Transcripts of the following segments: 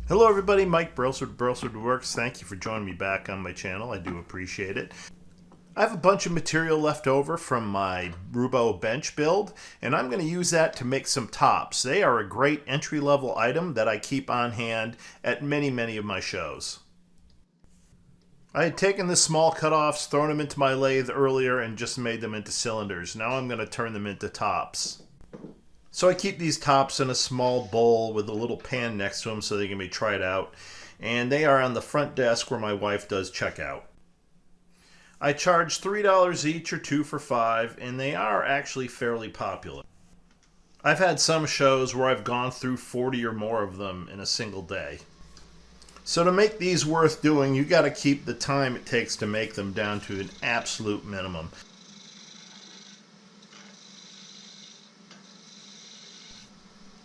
Hello everybody, Mike Brailsford, Brailsford Works. Thank you for joining me back on my channel. I do appreciate it. I have a bunch of material left over from my Rubo bench build, and I'm going to use that to make some tops. They are a great entry-level item that I keep on hand at many of my shows. I had taken the small cutoffs, thrown them into my lathe earlier, and just made them into cylinders. Now I'm going to turn them into tops. So I keep these tops in a small bowl with a little pan next to them so they can be tried out. And they are on the front desk where my wife does checkout. I charge $3 each or 2 for 5, and they are actually fairly popular. I've had some shows where I've gone through 40 or more of them in a single day. So to make these worth doing, you got to keep the time it takes to make them down to an absolute minimum.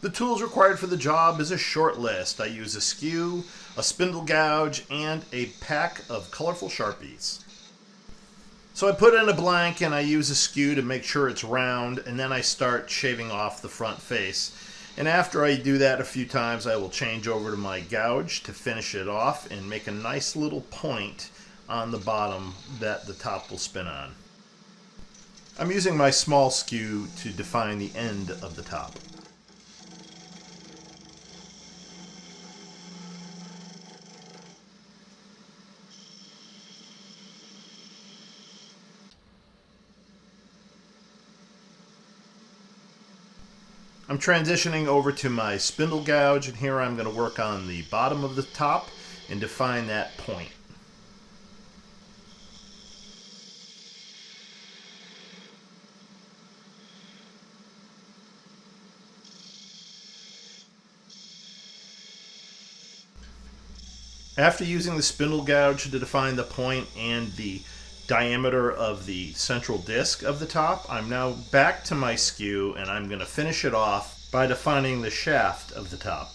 The tools required for the job is a short list. I use a skew, a spindle gouge, and a pack of colorful Sharpies. So I put in a blank and I use a skew to make sure it's round, and then I start shaving off the front face. And after I do that a few times, I will change over to my gouge to finish it off and make a nice little point on the bottom that the top will spin on. I'm using my small skew to define the end of the top. I'm transitioning over to my spindle gouge, and here I'm going to work on the bottom of the top and define that point. After using the spindle gouge to define the point and the diameter of the central disc of the top, I'm now back to my skew, and I'm going to finish it off by defining the shaft of the top.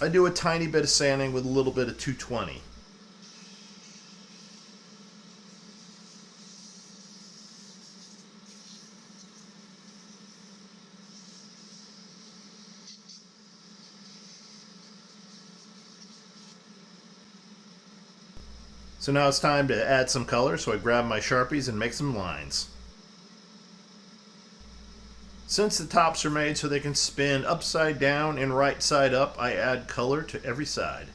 I do a tiny bit of sanding with a little bit of 220. So now it's time to add some color, so I grab my Sharpies and make some lines. Since the tops are made so they can spin upside down and right side up, I add color to every side.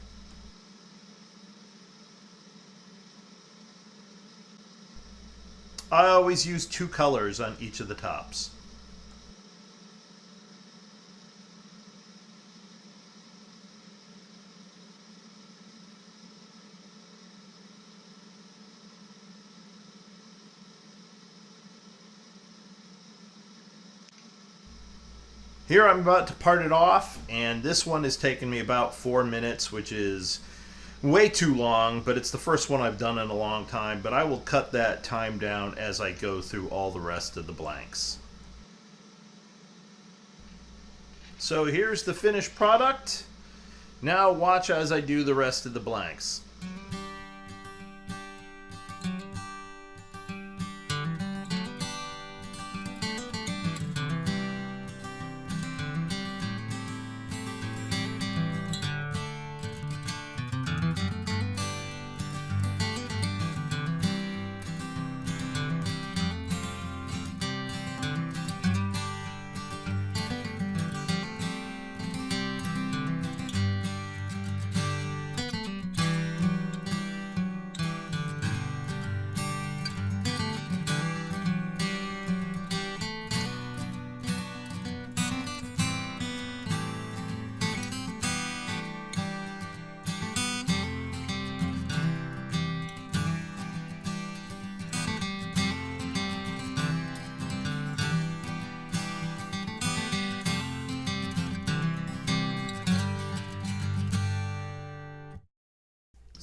I always use 2 colors on each of the tops. Here I'm about to part it off, and this one has taken me about 4 minutes, which is way too long, but it's the first one I've done in a long time, but I will cut that time down as I go through all the rest of the blanks. So here's the finished product. Now watch as I do the rest of the blanks.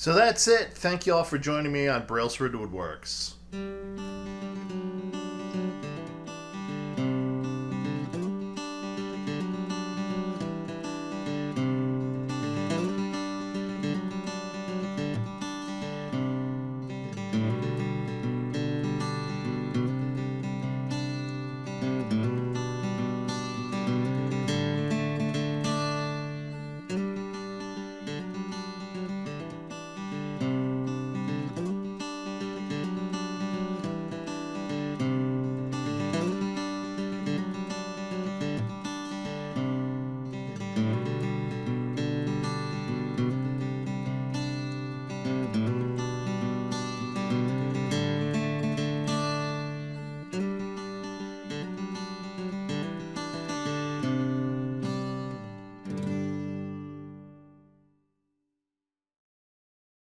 So that's it. Thank you all for joining me on Brailsford Woodworks.